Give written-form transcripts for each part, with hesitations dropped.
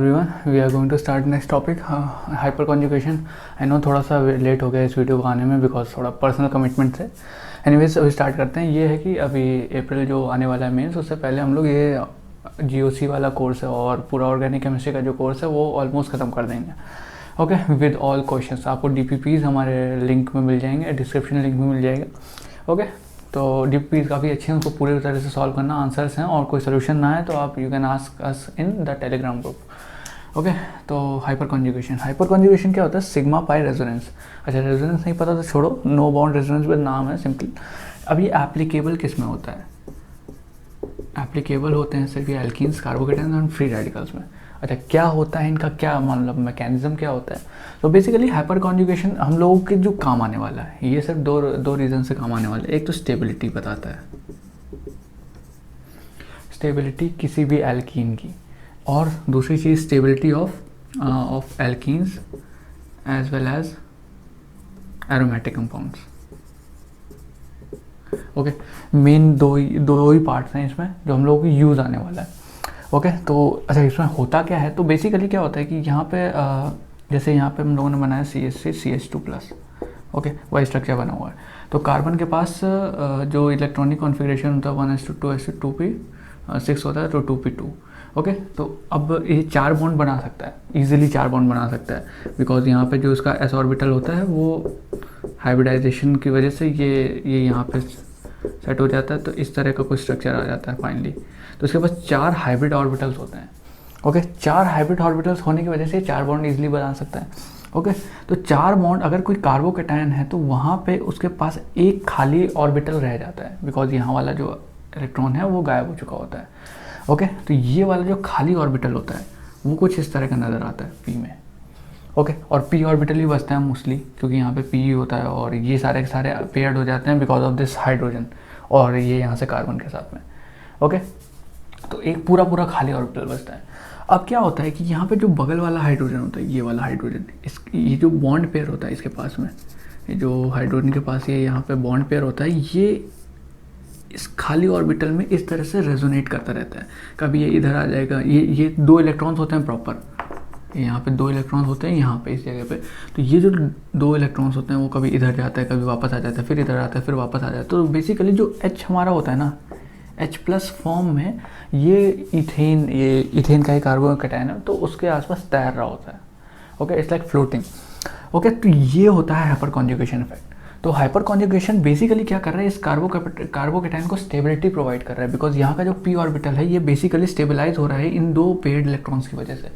Everyone, we are going to start next topic, hyper conjugation. I know थोड़ा सा late हो गया इस वीडियो को आने में बिकॉज थोड़ा पर्सनल कमिटमेंट थे। एनीवेज अभी स्टार्ट करते हैं। ये है कि अभी अप्रैल जो आने वाला है मेंस, उससे पहले हम लोग ये GOC वाला कोर्स है और पूरा ऑर्गेनिक केमिस्ट्री का जो कोर्स है वो ऑलमोस्ट ख़त्म कर देंगे। Okay, with all questions. आपको DPPs हमारे लिंक में मिल जाएंगे, डिस्क्रिप्शन लिंक में मिल जाएगा। ओके, तो DPPs काफ़ी अच्छे हैं, उनको पूरी तरह से सॉल्व करना, आंसर्स हैं, और कोई सोल्यूशन ना है तो आप you can ask us in the Telegram group. Okay, तो हाइपर कॉन्जुगेशन क्या होता है? Sigma pi resonance. अच्छा, रेजोनेंस नहीं पता तो छोड़ो, नो बाउंड रेजोनेंस विद नाम है सिंपल। अब ये एप्लीकेबल किस में होता है? एप्लीकेबल होते हैं सिर्फ ये एल्कीन्स, कार्बोकेटाइन्स और फ्री रेडिकल्स में। अच्छा, क्या होता है इनका, क्या मतलब मैकेनिज्म क्या होता है? तो बेसिकली हाइपर कॉन्जुगेशन हम लोगों के जो काम आने वाला है, ये सिर्फ दो रीज़न से काम आने वाला है। एक तो स्टेबिलिटी बताता है, स्टेबिलिटी किसी भी एल्कीन की, और दूसरी चीज़ stability of alkenes as well as aromatic compounds. Okay, main दो ही पार्ट्स हैं इसमें जो हम लोगों को यूज़ आने वाला है। ओके, तो अच्छा इसमें होता क्या है? तो बेसिकली क्या होता है कि यहाँ पे जैसे यहाँ पे हम लोगों ने बनाया CH3CH2+। ओके, वही स्ट्रक्चर बना हुआ है। तो कार्बन के पास जो इलेक्ट्रॉनिक कॉन्फ़िगरेशन होता है 1:2:2p6 होता है, तो 2p2। ओके, तो अब ये 4 बॉन्ड बना सकता है, ईजिली 4 बॉन्ड बना सकता है, बिकॉज यहाँ पे जो इसका s ऑर्बिटल होता है वो हाइब्रिडाइजेशन की वजह से ये यहाँ पे सेट हो जाता है, तो इस तरह का कुछ स्ट्रक्चर आ जाता है फाइनली। तो इसके पास 4 हाइब्रिड ऑर्बिटल्स होते हैं। ओके, 4 हाइब्रिड ऑर्बिटल्स होने की वजह से 4 बॉन्ड इजीली बना सकता है। ओके, तो 4 बॉन्ड, अगर कोई कार्बोकेटायन है तो वहाँ पे उसके पास एक खाली ऑर्बिटल रह जाता है, बिकॉज यहाँ वाला जो इलेक्ट्रॉन है वो गायब हो चुका होता है। ओके, तो ये वाला जो खाली ऑर्बिटल होता है वो कुछ इस तरह का नज़र आता है P में। ओके, और P ऑर्बिटल ही बचता है मोस्टली, क्योंकि यहाँ पे P ही होता है, और ये सारे के सारे पेयर्ड हो जाते हैं बिकॉज ऑफ दिस हाइड्रोजन, और ये यहाँ से कार्बन के साथ में। ओके, तो एक पूरा खाली ऑर्बिटल बचता है। अब क्या होता है कि यहाँ पे जो बगल वाला हाइड्रोजन होता है, ये वाला हाइड्रोजन, ये जो बॉन्ड पेयर होता है इसके पास में, ये जो हाइड्रोजन के पास ये यहाँ पे बॉन्ड पेयर होता है, ये इस खाली ऑर्बिटल में इस तरह से रेजोनेट करता रहता है। कभी ये इधर आ जाएगा, ये 2 इलेक्ट्रॉन्स होते हैं प्रॉपर, यहाँ पे 2 इलेक्ट्रॉन्स होते हैं यहाँ पे इस जगह पे। तो ये जो 2 इलेक्ट्रॉन्स होते हैं वो कभी इधर जाता है, कभी वापस आ जाता है, फिर इधर आता है, फिर वापस आ जाता है। तो बेसिकली जो H हमारा होता है ना, H+ फॉर्म में, ये इथेन का ही कार्बोकेटायन है, तो उसके आसपास तैर रहा होता है। Okay, it's like floating. Okay, तो ये होता है हाइपर कॉन्जुगेशन इफेक्ट। तो हाइपर कॉन्जुगेशन बेसिकली क्या कर रहा है, इस कार्बोकेटायन को स्टेबिलिटी प्रोवाइड कर रहा है, बिकॉज यहाँ का जो P ऑर्बिटल है ये बेसिकली स्टेबलाइज हो रहा है इन 2 पेयर्ड इलेक्ट्रॉन्स की वजह से।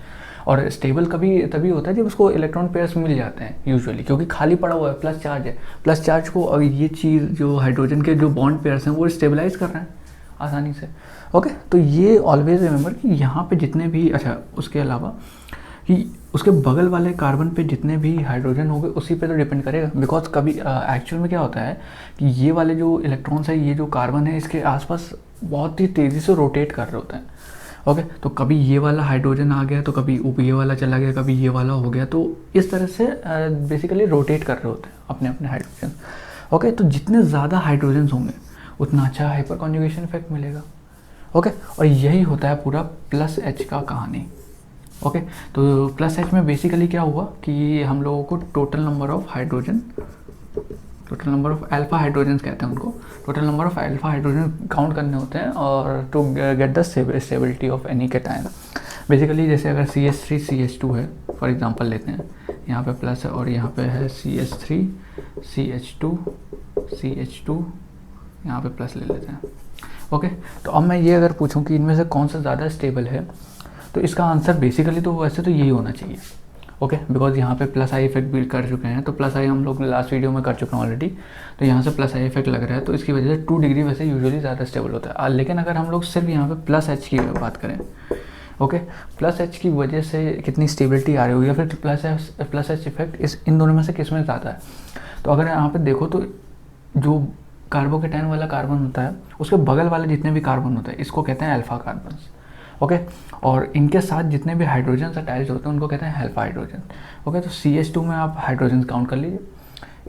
और स्टेबल कभी तभी होता है जब उसको इलेक्ट्रॉन पेयर्स मिल जाते हैं यूजुअली, क्योंकि खाली पड़ा हुआ है, प्लस चार्ज है। प्लस चार्ज को अगर ये चीज़ जो हाइड्रोजन के जो बॉन्ड पेयर्स हैं वो स्टेबलाइज कर रहे हैं आसानी से। ओके, तो ये ऑलवेज रिमेंबर कि यहाँ पे जितने भी, अच्छा उसके अलावा कि उसके बगल वाले कार्बन पे जितने भी हाइड्रोजन होंगे उसी पे तो डिपेंड करेगा, बिकॉज कभी एक्चुअल में क्या होता है कि ये वाले जो इलेक्ट्रॉन्स है, ये जो कार्बन है, इसके आसपास बहुत ही तेज़ी से रोटेट कर रहे होते हैं। ओके, तो कभी ये वाला हाइड्रोजन आ गया तो कभी ये वाला चला गया, कभी ये वाला हो गया, तो इस तरह से बेसिकली रोटेट कर रहे होते हैं अपने अपने हाइड्रोजन। ओके, तो जितने ज़्यादा हाइड्रोजन होंगे उतना अच्छा हाइपर कॉन्जुगेशन इफेक्ट मिलेगा। ओके, और यही होता है पूरा +H का कहानी। ओके, तो +H में बेसिकली क्या हुआ कि हम लोगों को total number of alpha hydrogen कहते हैं उनको, total number of alpha hydrogen count करने होते हैं, और to get the stability of any cation. Basically जैसे अगर CH3CH2 है फॉर एग्जांपल लेते हैं, यहाँ पे प्लस है और यहाँ पे है CH3CH2 यहाँ पे प्लस ले लेते हैं। ओके, तो अब मैं ये अगर पूछूं कि इनमें से कौन सा ज़्यादा स्टेबल है, तो इसका आंसर बेसिकली तो वैसे तो यही होना चाहिए। ओके, बिकॉज यहाँ पे +I इफेक्ट भी कर चुके हैं, तो +I हम लोग लास्ट वीडियो में कर चुके हैं ऑलरेडी, तो यहाँ से +I इफेक्ट लग रहा है, तो इसकी वजह से 2 डिग्री वैसे यूजुअली ज़्यादा स्टेबल होता है। लेकिन अगर हम लोग सिर्फ यहाँ पे +H की बात करें, ओके, +H की वजह से कितनी स्टेबिलिटी आ रही होगी, या फिर +H इफेक्ट इन दोनों में से किस में ज़्यादा है? तो अगर यहाँ पर देखो तो जो कार्बोकेटायन वाला कार्बन होता है उसके बगल वाले जितने भी कार्बन होते हैं इसको कहते हैं अल्फा कार्बन। ओके, और इनके साथ जितने भी हाइड्रोजन अटैच होते हैं उनको कहते हैं अल्फा हाइड्रोजन। ओके, तो CH2 में आप हाइड्रोजन काउंट कर लीजिए,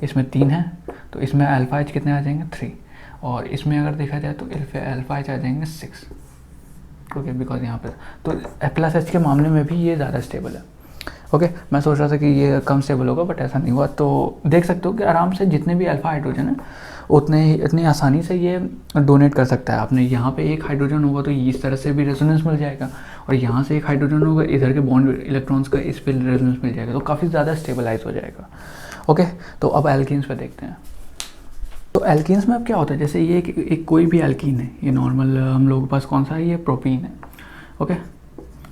इसमें 3 हैं, तो इसमें अल्फा H कितने आ जाएंगे? 3, और इसमें अगर देखा जाए तो अल्फा H आ जाएंगे 6। ओके, बिकॉज यहाँ पे तो H+ के मामले में भी ये ज़्यादा स्टेबल है। ओके, मैं सोच रहा था कि ये कम स्टेबल होगा, बट ऐसा नहीं हुआ। तो देख सकते हो कि आराम से जितने भी अल्फा हाइड्रोजन है उतने ही इतनी आसानी से ये डोनेट कर सकता है। आपने यहाँ पे एक हाइड्रोजन होगा तो इस तरह से भी रेजोनेंस मिल जाएगा, और यहाँ से एक हाइड्रोजन होगा, इधर के बॉन्ड इलेक्ट्रॉन्स का इस पर रेजोनेंस मिल जाएगा, तो काफ़ी ज़्यादा स्टेबलाइज हो जाएगा। ओके, तो अब एल्कीन्स पे देखते हैं। तो एल्कीन्स में अब क्या होता है, जैसे ये एक कोई भी एल्कीन है, ये नॉर्मल हम लोगों के पास कौन सा है, ये प्रोपीन है। ओके,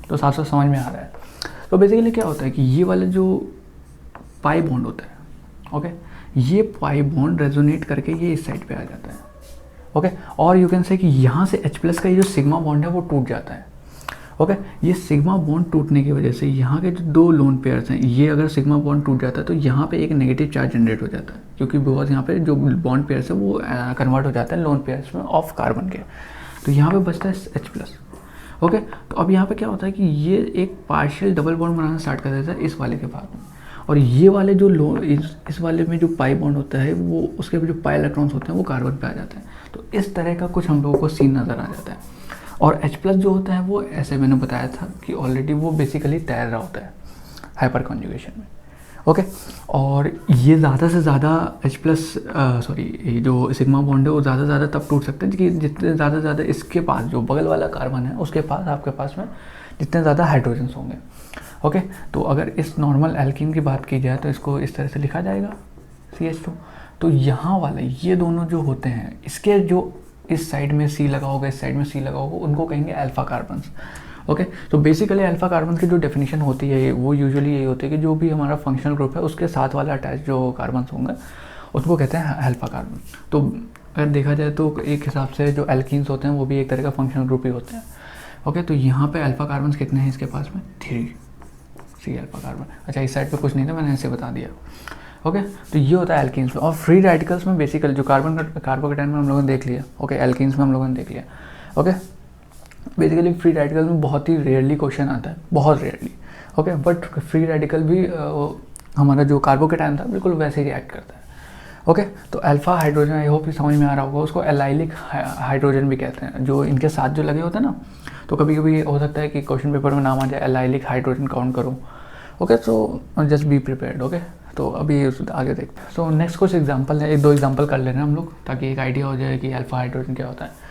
तो साफ साफ समझ में आ रहा है। तो बेसिकली क्या होता है कि ये वाला जो पाई बॉन्ड होता है, ओके, ये पाई बॉन्ड रेजोनेट करके ये इस साइड पे आ जाता है। ओके, और यू कैन से कि यहाँ से H+ का ये जो सिग्मा बॉन्ड है वो टूट जाता है। ओके, ये सिग्मा बॉन्ड टूटने की वजह से यहाँ के जो दो लोन पेयर्स हैं, ये अगर सिग्मा बॉन्ड टूट जाता है तो यहाँ पे एक नेगेटिव चार्ज जनरेट हो जाता है, क्योंकि बिकॉज यहाँ पे जो बॉन्ड पेयर्स है वो कन्वर्ट हो जाता है लोन पेयर्स में ऑफ कार्बन के, तो यहाँ पे बचता है H+। ओके, तो अब यहाँ पे क्या होता है कि ये एक पार्शियल डबल बॉन्ड बनाना स्टार्ट कर देता है इस वाले के बाद में, और ये वाले जो इस वाले में जो पाई बॉन्ड होता है वो उसके जो पाई इलेक्ट्रॉन्स होते हैं वो कार्बन पे आ जाते हैं। तो इस तरह का कुछ हम लोगों को सीन नज़र आ जाता है। और H+ जो होता है वो ऐसे मैंने बताया था कि ऑलरेडी वो बेसिकली तैर रहा होता है हाइपर कॉन्जुगेशन में। ओके, और ये ज़्यादा से ज़्यादा ये जो सिग्मा बॉन्ड है वो ज़्यादा से ज़्यादा तब टूट सकते हैं कि जितने ज़्यादा से ज़्यादा इसके पास जो बगल वाला कार्बन है उसके पास आपके पास में जितने ज़्यादा हाइड्रोजन्स होंगे। ओके, तो अगर इस नॉर्मल एल्कीन की बात की जाए तो इसको इस तरह से लिखा जाएगा CH2। तो यहाँ वाले ये दोनों जो होते हैं, इसके जो इस साइड में C लगा होगा, इस साइड में C लगा होगा, उनको कहेंगे अल्फा कार्बन्स। ओके, तो बेसिकली अल्फा कार्बन की जो डेफिनेशन होती है वो यूजुअली यही होती है कि जो भी हमारा फंक्शनल ग्रुप है उसके साथ वाला अटैच जो कार्बन्स होंगे उसको कहते हैं अल्फा कार्बन। तो अगर देखा जाए तो एक हिसाब से जो एल्कीन्स होते हैं वो भी एक तरह का फंक्शनल ग्रुप ही होते हैं। ओके, तो यहाँ पे अल्फा कार्बन्स कितने हैं इसके पास में 3 C अल्फा कार्बन। अच्छा, इस साइड पे कुछ नहीं था, मैंने ऐसे बता दिया। ओके, तो ये होता है एल्कीन्स में। और फ्री रेडिकल्स में बेसिकली जो कार्बोकेटाइन में हम लोगों ने देख लिया। ओके, एल्कीन्स में हम लोगों ने देख लिया। ओके, बेसिकली फ्री रेडिकल में बहुत ही रेयरली क्वेश्चन आता है, बहुत rarely. Okay, but free radical भी हमारा जो कार्बोकेटाइन था बिल्कुल वैसे ही रिएक्ट करता है। ओके, तो अल्फा हाइड्रोजन, आई होप समझ में आ रहा होगा, उसको एलाइलिक हाइड्रोजन भी कहते हैं, जो इनके साथ जो लगे होते हैं ना। तो कभी कभी हो सकता है कि क्वेश्चन पेपर में नाम आ जाए एलाइलिक हाइड्रोजन काउंट करो। ओके, तो जस्ट बी प्रिपेयर्ड। ओके, तो अभी आगे देखते हैं। सो नेक्स्ट कुछ एग्जांपल है, 1-2 एग्जांपल कर लेना हम लोग, ताकि एक आइडिया हो जाए कि अल्फा हाइड्रोजन क्या होता है।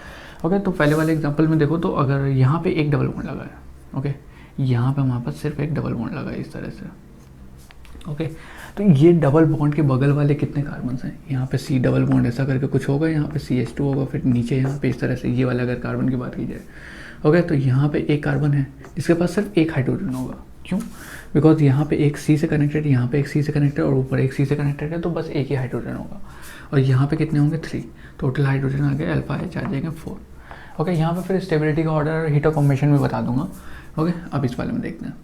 ओके, तो पहले वाले एग्जांपल में देखो, तो अगर यहाँ पे एक डबल बॉन्ड लगा है, ओके, यहाँ पे हमारे पास सिर्फ एक डबल बॉन्ड लगा है इस तरह से। ओके, तो ये डबल बॉन्ड के बगल वाले कितने कार्बन्स हैं, यहाँ पे C डबल बॉन्ड ऐसा करके कुछ होगा, यहाँ पे CH2 होगा, फिर नीचे यहाँ पे इस तरह से ये वाला अगर कार्बन की बात की जाए। ओके, तो यहाँ पे एक कार्बन है, इसके पास सिर्फ एक हाइड्रोजन होगा। क्यों? बिकॉज यहाँ पे एक C से कनेक्टेड, यहाँ पे एक C से कनेक्टेड और ऊपर एक C से कनेक्टेड है, तो बस एक ही हाइड्रोजन होगा। और यहाँ पे कितने होंगे 3, टोटल हाइड्रोजन आ गए अल्फा H आ जाएंगे 4। ओके, यहाँ पे फिर स्टेबिलिटी का ऑर्डर, हीट ऑफ कॉम्बिनेशन भी बता दूंगा। ओके, अब इस वाले में देखते हैं।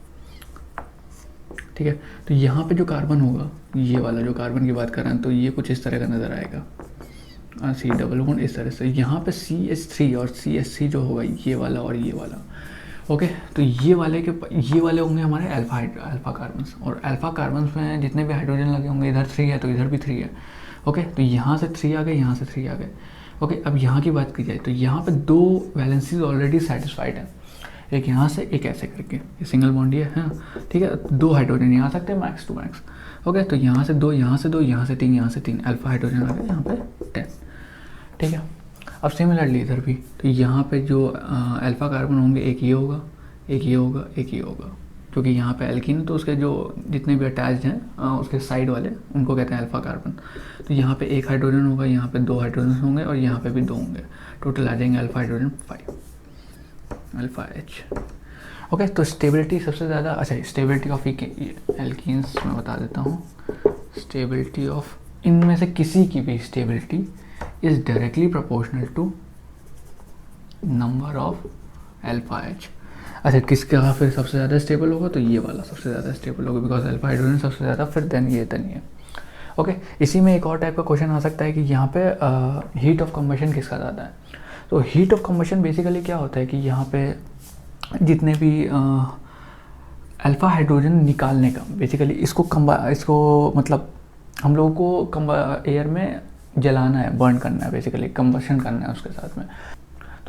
ठीक है, तो यहाँ पे जो कार्बन होगा, ये वाला जो कार्बन की बात कर रहे हैं, तो ये कुछ इस तरह का नज़र आएगा, C डबल बॉन्ड इस तरह से। यहाँ पे CH3 और CH3 जो होगा ये वाला और ये वाला। ओके, तो ये वाले होंगे हमारे अल्फा कार्बन्स, और अल्फा कार्बन्स में जितने भी हाइड्रोजन लगे होंगे, इधर 3 है तो इधर भी 3 है। ओके, तो यहाँ से 3 आ गए, यहाँ से 3 आ गए। ओके, अब यहाँ की बात की जाए तो यहाँ पे 2 वैलेंसीज ऑलरेडी सेटिस्फाइड है, एक यहाँ से एक ऐसे करके, ये सिंगल बॉन्ड ये है, ठीक है। 2 हाइड्रोजन यहाँ आ सकते हैं मैक्स टू मैक्स। ओके, तो यहाँ से 2, यहाँ से 2, यहाँ से 3, यहाँ से 3, अल्फा हाइड्रोजन आ गए यहाँ पे 10। ठीक है, अब सिमिलरली इधर भी, तो यहाँ पे जो अल्फा कार्बन होंगे, एक ये होगा, एक ये होगा, एक ये होगा, क्योंकि यहाँ पे एल्कीन, तो उसके जो जितने भी अटैच्ड हैं उसके साइड वाले उनको कहते हैं अल्फा कार्बन। तो यहाँ पे एक हाइड्रोजन होगा, यहाँ पे 2 हाइड्रोजन होंगे और यहाँ पे भी 2 होंगे, टोटल आ जाएंगे alpha hydrogen 5, alpha H। Okay, तो स्टेबिलिटी सबसे ज़्यादा, अच्छा स्टेबिलिटी ऑफ एल्कीन्स मैं बता देता हूँ। स्टेबिलिटी ऑफ इनमें से किसी की भी stability is directly proportional to number of alpha H। अच्छा, किसका फिर सबसे ज़्यादा स्टेबल होगा, तो ये वाला सबसे ज़्यादा स्टेबल होगा, बिकॉज अल्फा हाइड्रोजन सबसे ज़्यादा, फिर देन ये। ओके, इसी में एक और टाइप का क्वेश्चन आ सकता है कि यहाँ पे हीट ऑफ कम्बशन किसका ज़्यादा है। तो हीट ऑफ कम्बशन बेसिकली क्या होता है कि यहाँ पे जितने भी अल्फा हाइड्रोजन निकालने का, बेसिकली इसको मतलब हम लोगों को एयर में जलाना है, बर्न करना है, बेसिकली कम्बशन करना है उसके साथ में।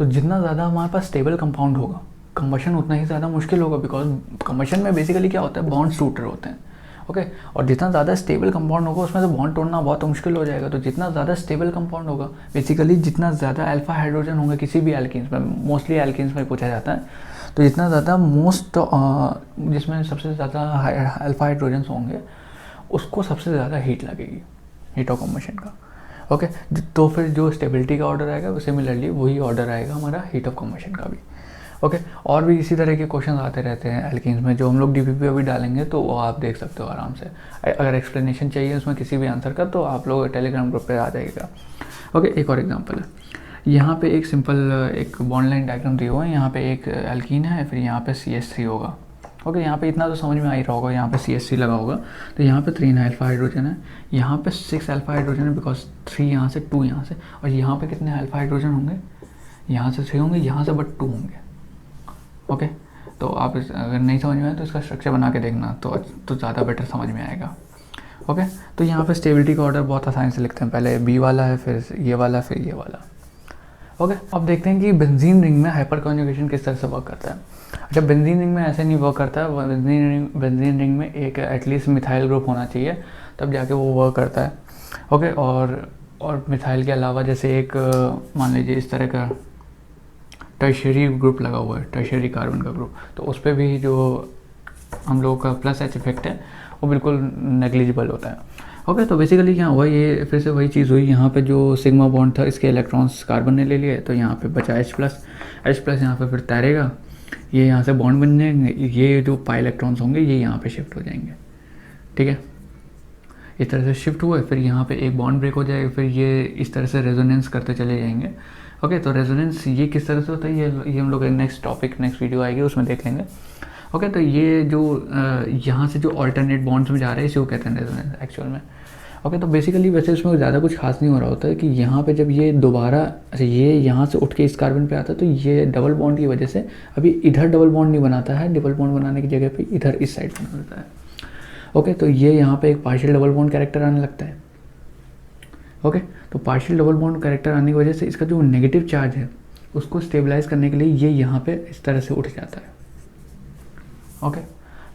तो जितना ज़्यादा हमारे पास स्टेबल कंपाउंड होगा, कंबशन उतना ही ज़्यादा मुश्किल होगा, बिकॉज कंबशन में बेसिकली क्या होता है, बॉन्ड्स टूट रहे होते हैं। ओके, और जितना ज़्यादा स्टेबल कंपाउंड होगा उसमें से बॉन्ड तोड़ना बहुत मुश्किल हो जाएगा। तो जितना ज़्यादा स्टेबल कंपाउंड होगा, बेसिकली जितना ज़्यादा अल्फा हाइड्रोजन होंगे किसी भी एल्कीन्स में, मोस्टली एल्कीन्स में पूछा जाता है, तो जितना ज़्यादा जिसमें सबसे ज़्यादा अल्फा हाइड्रोजन होंगे उसको सबसे ज़्यादा हीट लगेगी, हीट ऑफ कंबशन का। ओके, तो फिर जो स्टेबिलिटी का ऑर्डर आएगा सिमिलरली वही ऑर्डर आएगा हमारा हीट ऑफ कंबशन का भी। ओके, और भी इसी तरह के क्वेश्चन आते रहते हैं एल्कीन्स में, जो हम लोग डीपीपी अभी डालेंगे तो वो आप देख सकते हो आराम से। अगर एक्सप्लेनेशन चाहिए उसमें किसी भी आंसर का तो आप लोग टेलीग्राम ग्रुप पे आ जाइएगा। ओके, एक और एग्जांपल है, यहाँ पे एक सिंपल एक बॉन्ड लाइन डायग्राम दिया हुआ है। यहाँ पे एक एल्कीन है, फिर यहाँ पे CH3 होगा। ओके, यहाँ पे इतना तो समझ में आ ही रहा होगा, यहाँ पे CH3 लगा होगा, तो यहाँ पे 3 अल्फा हाइड्रोजन है, यहाँ पे 6 अल्फा हाइड्रोजन है, बिकॉज 3 यहाँ से 2 यहाँ से, और यहाँ पे कितने अल्फा हाइड्रोजन होंगे, यहाँ से 3 होंगे, यहाँ से बट 2 होंगे। ओके, तो आप अगर नहीं समझ में आए तो इसका स्ट्रक्चर बना के देखना तो ज़्यादा बेटर समझ में आएगा। ओके, तो यहाँ पे स्टेबिलिटी का ऑर्डर बहुत आसानी से लिखते हैं, पहले B वाला है, फिर ये वाला, फिर ये वाला। ओके, अब देखते हैं कि बेंजीन रिंग में हाइपर कॉन्जुगेशन किस तरह से वर्क करता है। अच्छा, बेंजीन रिंग में ऐसे नहीं वर्क करता है, बेंजीन रिंग में एक एटलीस्ट मिथाइल ग्रुप होना चाहिए तब जाके वो वर्क करता है। ओके, और मिथाइल के अलावा जैसे एक मान लीजिए इस तरह का टर्शियरी ग्रुप लगा हुआ है, टर्शियरी कार्बन का ग्रुप, तो उस पर भी जो हम लोगों का प्लस H इफेक्ट है वो बिल्कुल नेग्लिजिबल होता है। ओके, तो बेसिकली क्या हुआ, ये फिर से वही चीज़ हुई, यहाँ पे जो सिग्मा बॉन्ड था इसके इलेक्ट्रॉन्स कार्बन ने ले लिए, तो यहाँ पे बचा H+ यहाँ पे फिर तैरेगा, ये यहाँ से बॉन्ड बन जाएंगे, ये जो पाई इलेक्ट्रॉन्स होंगे ये यहाँ पे शिफ्ट हो जाएंगे। ठीक है, इस तरह से शिफ्ट हुए, फिर यहाँ पे एक बॉन्ड ब्रेक हो जाएगा, फिर ये इस तरह से रेजोनेंस करते चले जाएंगे। ओके, तो रेजोनेंस ये किस तरह से होता है, ये हम लोग नेक्स्ट वीडियो आएगी उसमें देख लेंगे। ओके, तो ये जो यहाँ से जो ऑल्टरनेट बॉन्ड्स में जा रहे हैं इसी को कहते हैं रेजोनेंस एक्चुअल में। ओके, तो बेसिकली वैसे उसमें ज़्यादा कुछ खास नहीं हो रहा होता है कि यहाँ पे जब ये दोबारा ये यहाँ से उठ के इस कार्बन पे आता है तो ये डबल बॉन्ड की वजह से अभी इधर डबल बॉन्ड नहीं बनाता है, डबल बॉन्ड बनाने की जगह पे इधर इस साइड बना देता है। ओके, तो ये यहाँ पे एक पार्शियल डबल बॉन्ड कैरेक्टर आने लगता है। ओके, तो पार्शियल डबल बॉन्ड कैरेक्टर आने की वजह से इसका जो नेगेटिव चार्ज है उसको स्टेबलाइज करने के लिए ये यहाँ पे इस तरह से उठ जाता है। ओके,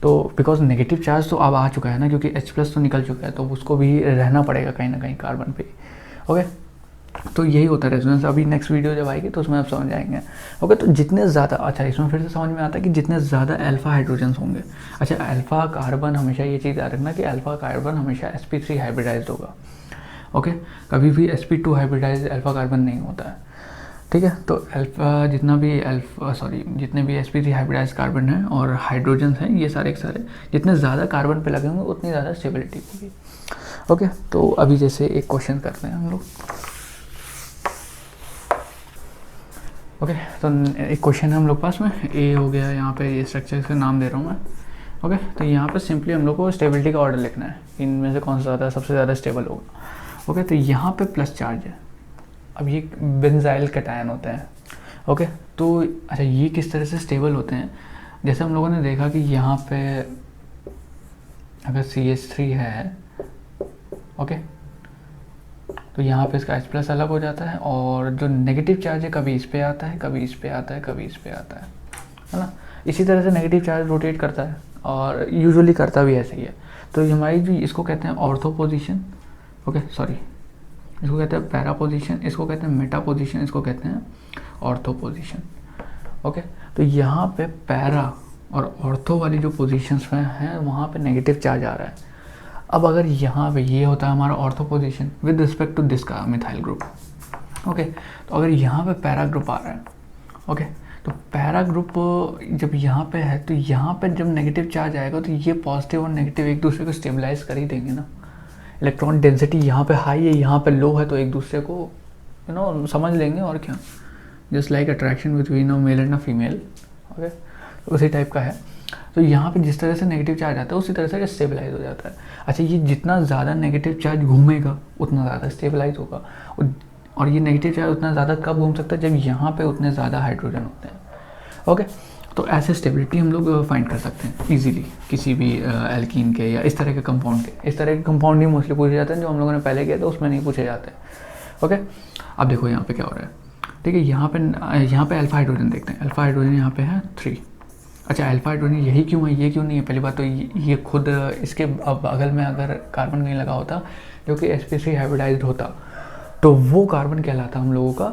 तो बिकॉज नेगेटिव चार्ज तो अब आ चुका है ना, क्योंकि H+ तो निकल चुका है, तो उसको भी रहना पड़ेगा कहीं ना कहीं कार्बन पे। ओके, तो यही होता है रेजोनेंस। अभी नेक्स्ट वीडियो जब आएगी तो उसमें आप समझ जाएंगे। ओके, तो जितने ज़्यादा, अच्छा इसमें फिर से समझ में आता है कि जितने ज़्यादा अल्फा हाइड्रोजन्स होंगे, अच्छा अल्फा कार्बन हमेशा ये चीज़ याद रखना कि अल्फा कार्बन हमेशा sp3 हाइब्रिडाइज्ड होगा। ओके, कभी भी sp2 हाइब्रिडाइज्ड अल्फा कार्बन नहीं होता है। ठीक है, तो जितने भी sp3 हाइब्रिडाइज कार्बन हैं और हाइड्रोजन हैं, ये सारे के सारे जितने ज़्यादा कार्बन पे लगे होंगे उतनी ज़्यादा स्टेबिलिटी होगी। ओके, तो अभी जैसे एक क्वेश्चन करते हैं हम लोग। ओके, तो एक क्वेश्चन है हम लोग पास में, ए हो गया, यहाँ पे ये स्ट्रक्चर का नाम दे रहा हूँ मैं। ओके, तो यहाँ पे सिंपली हम लोग को स्टेबिलिटी का ऑर्डर लिखना है, इनमें से कौन सा ज़्यादा सबसे ज़्यादा स्टेबल होगा। ओके, तो यहाँ पे प्लस चार्ज है, अब ये बेंजाइल कैटायन होते हैं। ओके, तो अच्छा ये किस तरह से स्टेबल होते हैं, जैसे हम लोगों ने देखा कि यहाँ पे अगर CH3 है, ओके, तो यहाँ पे इसका H+ अलग हो जाता है, और जो नेगेटिव चार्ज है कभी इस पे आता है, कभी इस पे आता है, कभी इस पे आता है ना। इसी तरह से नेगेटिव चार्ज रोटेट करता है और यूजुअली करता भी ऐसे ही है। तो हमारी जो इसको कहते हैं ऑर्थो पोजीशन, ओके सॉरी, इसको कहते हैं पैरा पोजीशन, इसको कहते हैं मेटा पोजीशन, इसको कहते हैं ऑर्थो पोजीशन। ओके, तो यहाँ पे पैरा और ऑर्थो वाली जो पोजीशंस हैं वहाँ पे नेगेटिव चार्ज आ रहा है। अब अगर यहाँ पे ये होता है हमारा ortho position with respect to this का मिथाइल ग्रुप। ओके, तो अगर यहाँ पे पैरा ग्रुप आ रहा है, ओके, तो पैरा ग्रुप जब यहाँ पे है तो यहाँ पे जब नेगेटिव चार्ज आएगा तो ये पॉजिटिव और नेगेटिव एक दूसरे को स्टेबलाइज कर ही देंगे ना। इलेक्ट्रॉन डेंसिटी यहाँ पे हाई है, यहाँ पे लो है, तो एक दूसरे को समझ लेंगे, और क्या, just like attraction between a male and a female. Okay, तो उसी टाइप का है। तो यहाँ पे जिस तरह से नेगेटिव चार्ज आता है उसी तरह से स्टेबलाइज हो जाता है। अच्छा, ये जितना ज़्यादा नेगेटिव चार्ज घूमेगा उतना ज़्यादा स्टेबलाइज होगा, और ये नेगेटिव चार्ज उतना ज़्यादा कब घूम सकता है, जब यहाँ पे उतने ज़्यादा हाइड्रोजन होते हैं। ओके, तो ऐसे स्टेबिलिटी हम लोग फाइंड कर सकते हैं इजीली किसी भी एल्कीन के या इस तरह के कंपाउंड के। इस तरह के कंपाउंड ही मोस्टली पूछे जाते हैं, जो हम लोगों ने पहले किया था उसमें नहीं पूछे जाते। ओके, अब देखो यहाँ पे क्या हो रहा है। ठीक है। यहाँ पे अल्फा हाइड्रोजन देखते हैं। अल्फा हाइड्रोजन यहाँ पे है 3। अच्छा, अल्फा हाइड्रोजन यही क्यों है, ये क्यों नहीं है? पहली बात तो ये खुद इसके बगल में अगर कार्बन नहीं लगा होता जो कि sp3 हाइब्रिडाइज्ड होता तो वो कार्बन कहलाता हम लोगों का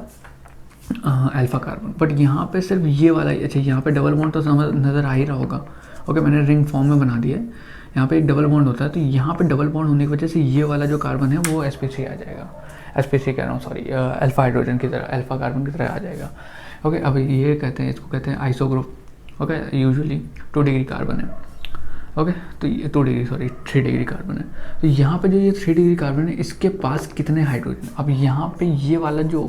अल्फा कार्बन। बट यहाँ पे सिर्फ ये वाला ही। अच्छा, यहाँ पे डबल बॉन्ड तो नज़र आ ही रहा होगा। ओके, मैंने रिंग फॉर्म में बना दिया है। यहाँ पे एक डबल बॉन्ड होता है, तो यहाँ पे डबल बॉन्ड होने की वजह से ये वाला जो कार्बन है वो sp3 आ जाएगा। sp3 कह रहा हूँ, सॉरी, अल्फा हाइड्रोजन की तरह, अल्फा कार्बन की तरह आ जाएगा। ओके, अब ये कहते हैं, इसको कहते हैं iso group. Okay, usually 2 degree carbon है। ओके, तो ये 2 डिग्री, सॉरी 3 डिग्री कार्बन है। तो यहाँ पे जो ये 3 डिग्री कार्बन है, इसके पास कितने हाइड्रोजन? अब यहाँ पे ये वाला जो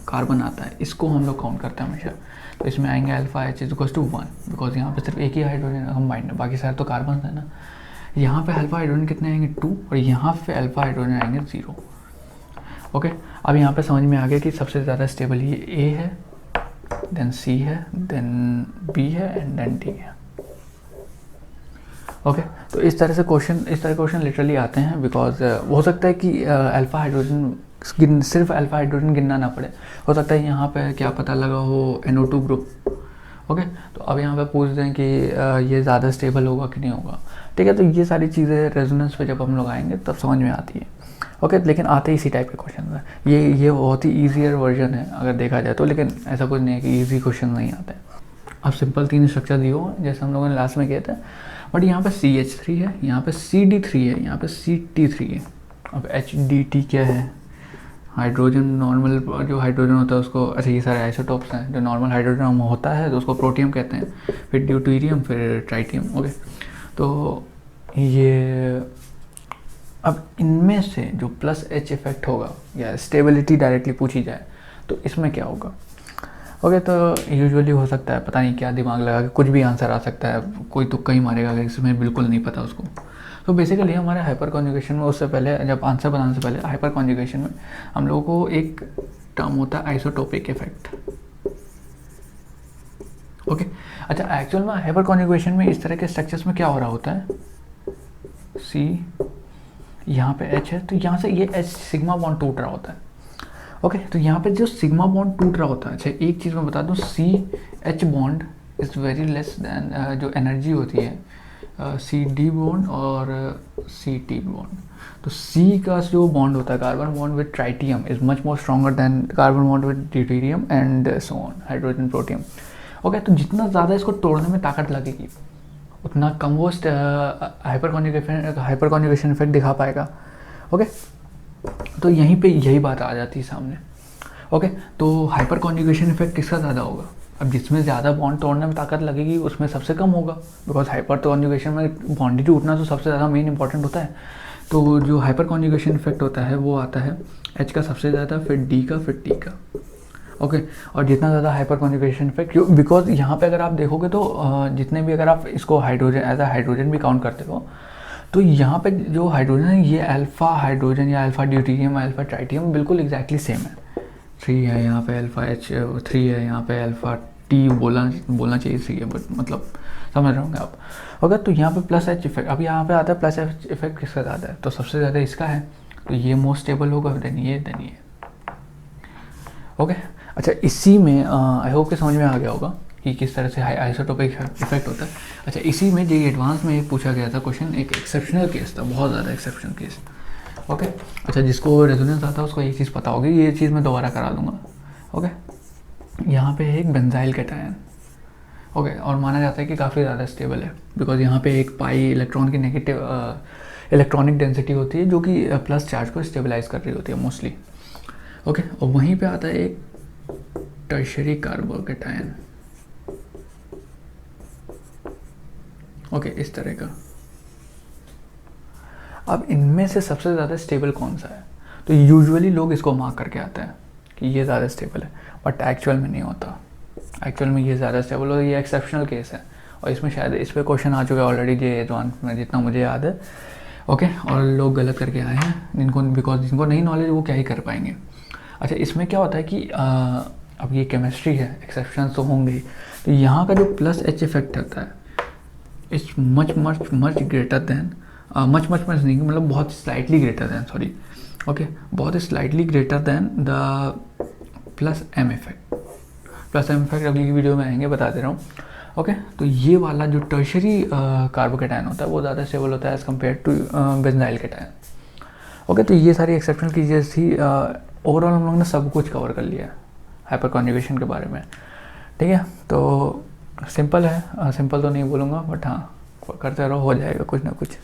कार्बन आता है इसको हम लोग काउंट करते हैं हमेशा। तो इसमें आएंगे अल्फा H = 1, बिकॉज यहाँ पे सिर्फ एक ही हाइड्रोजन कंबाइंड है, बाकी सारे तो कार्बन है ना। यहाँ पे अल्फा हाइड्रोजन कितने आएंगे? 2, और यहाँ पे अल्फा हाइड्रोजन आएंगे 0। ओके, अब यहाँ पे समझ में आ गया कि सबसे ज़्यादा स्टेबल ये A है, देन C है, देन B है, एंड देन D है। ओके, तो इस तरह क्वेश्चन लिटरली आते हैं, बिकॉज हो सकता है कि अल्फा हाइड्रोजन सिर्फ अल्फा हाइड्रोजन गिनना ना पड़े। हो सकता है यहाँ पे क्या पता लगा हो NO2 ग्रुप। ओके, तो अब यहाँ पे पूछ दें कि ये ज़्यादा स्टेबल होगा कि नहीं होगा। ठीक है, तो ये सारी चीज़ें रेजोनेंस पे जब हम लोग आएंगे तब समझ में आती है। ओके, लेकिन आते ही इसी टाइप के क्वेश्चन है। ये बहुत ही ईजियर वर्जन है अगर देखा जाए तो, लेकिन ऐसा कुछ नहीं है कि ईजी क्वेश्चन नहीं आते। अब सिंपल 3 स्ट्रक्चर दिए हो जैसे हम लोगों ने लास्ट में किए थे, बट यहाँ पे CH3 है, यहाँ पे CD3 है, यहाँ पे CT3 है। अब HDT क्या है? हाइड्रोजन, नॉर्मल जो हाइड्रोजन होता है उसको, अच्छा ये सारे आइसोटोप्स हैं। जो नॉर्मल हाइड्रोजन होता है तो उसको प्रोटियम कहते हैं, फिर ड्यूटेरियम, फिर ट्राइटियम। ओके, तो ये अब इनमें से जो +H इफेक्ट होगा या स्टेबिलिटी डायरेक्टली पूछी जाए तो इसमें क्या होगा? ओके, तो यूजुअली हो सकता है, पता नहीं क्या दिमाग लगा के कुछ भी आंसर आ सकता है, कोई तुक्का ही मारेगा अगर इसमें बिल्कुल नहीं पता उसको। तो बेसिकली हमारे हाइपर कॉन्जुगेशन में, उससे पहले जब आंसर बनाने से पहले हाइपर कॉन्जुगेशन में हम लोगों को एक टर्म होता है आइसोटोपिक इफेक्ट। ओके, अच्छा, एक्चुअल में हाइपर कॉन्जुगेशन में इस तरह के स्ट्रक्चर्स में क्या हो रहा होता है? C, यहाँ पे H है, तो यहाँ से ये H सिग्मा बॉन्ड टूट रहा होता है। ओके, तो यहाँ पे जो सिग्मा बॉन्ड टूट रहा होता है, अच्छा एक चीज़ मैं बता दूँ, CH bond is very less than जो एनर्जी होती है CD बॉन्ड और CT बॉन्ड। तो C का जो बॉन्ड होता है carbon bond with tritium is much more stronger than carbon bond with deuterium and so on, hydrogen protium. Okay, तो जितना ज़्यादा इसको तोड़ने में ताकत लगेगी उतना कम वो हाइपर कॉन्जुगेशन इफेक्ट दिखा पाएगा। ओके, तो यहीं पे यही बात आ जाती है सामने। ओके, तो हाइपर कॉन्जुगेशन इफेक्ट किसका ज़्यादा होगा? अब जिसमें ज़्यादा बॉन्ड तोड़ने में ताकत लगेगी उसमें सबसे कम होगा, बिकॉज हाइपर कॉन्जुगेशन में बॉन्ड ही टूटना तो सबसे ज़्यादा मेन इंपॉर्टेंट होता है। तो जो हाइपर कॉन्जुगेशन इफेक्ट होता है वो आता है H का सबसे ज़्यादा, फिर D का, फिर T का। ओके, और जितना ज़्यादा हाइपर कॉन्जुगेशन इफेक्ट, बिकॉज यहाँ पे अगर आप देखोगे तो जितने भी, अगर आप इसको हाइड्रोजन एज अ हाइड्रोजन भी काउंट करते हो तो यहाँ पे जो हाइड्रोजन है ये अल्फा हाइड्रोजन या अल्फा ड्यूटेरियम, अल्फा ट्राइटियम बिल्कुल एग्जैक्टली सेम है। 3 है यहाँ पे, अल्फा H3 है यहाँ पे, अल्फा T बोलना चाहिए 3 है, बट मतलब समझ रहे होंगे आप। ओके, तो यहाँ पे +H इफेक्ट, अब यहाँ पे आता है +H इफेक्ट किसका ज़्यादा है? तो सबसे ज़्यादा इसका है, तो ये मोस्ट स्टेबल होगा, देन ये। ओके, अच्छा, इसी में आई होप कि समझ में आ गया होगा कि किस तरह से आइसोटोपिक इफेक्ट होता है। अच्छा, इसी में जो एडवांस में एक पूछा गया था क्वेश्चन, एक एक्सेप्शनल केस था, बहुत ज़्यादा एक्सेप्शनल केस। ओके, अच्छा, जिसको रेजोनेंस आता है उसको एक चीज़ पता होगी, ये चीज़ मैं दोबारा करा दूंगा। ओके, यहाँ पे एक बेंजाइल कैटायन। ओके, और माना जाता है कि काफ़ी ज़्यादा स्टेबल है, बिकॉज यहाँ पे एक पाई इलेक्ट्रॉन की नेगेटिव इलेक्ट्रॉनिक डेंसिटी होती है जो कि प्लस चार्ज को स्टेबलाइज कर रही होती है मोस्टली। ओके, और वहीं पे आता है एक टर्शियरी कार्बोकैटायन। ओके, इस तरह का। अब इनमें से सबसे ज़्यादा स्टेबल कौन सा है? तो यूजुअली लोग इसको मार्क करके आते हैं कि ये ज़्यादा स्टेबल है, बट एक्चुअल में नहीं होता। एक्चुअल में ये ज़्यादा स्टेबल हो, ये एक्सेप्शनल केस है, और इसमें शायद इस पर क्वेश्चन आ चुका है ऑलरेडी ये एडवांस में, जितना मुझे याद है। ओके, और लोग गलत करके आए हैं जिनको नहीं नॉलेज वो क्या ही कर पाएंगे। अच्छा, इसमें क्या होता है कि अब ये केमिस्ट्री है, एक्सेप्शन तो होंगे। तो यहाँ का जो +H इफेक्ट होता है it's much greater than much नहीं, मतलब बहुत slightly greater than, sorry. Okay, बहुत slightly greater than the +M effect. Plus in fact अगली वीडियो में आएंगे, बता दे रहा हूँ। ओके, तो ये वाला जो टर्शरी कार्बोकेटायन होता है वो ज़्यादा स्टेबल होता है as compare to benzyl cation. Okay, तो ये सारी एक्सेप्शनल केसेस थी। ओवरऑल हम लोग ने सब कुछ कवर कर लिया हाइपर कॉन्जुगेशन के बारे में, ठीक है। तो सिंपल है, सिंपल तो नहीं बोलूँगा बट हाँ करते रहो, हो जाएगा कुछ ना कुछ।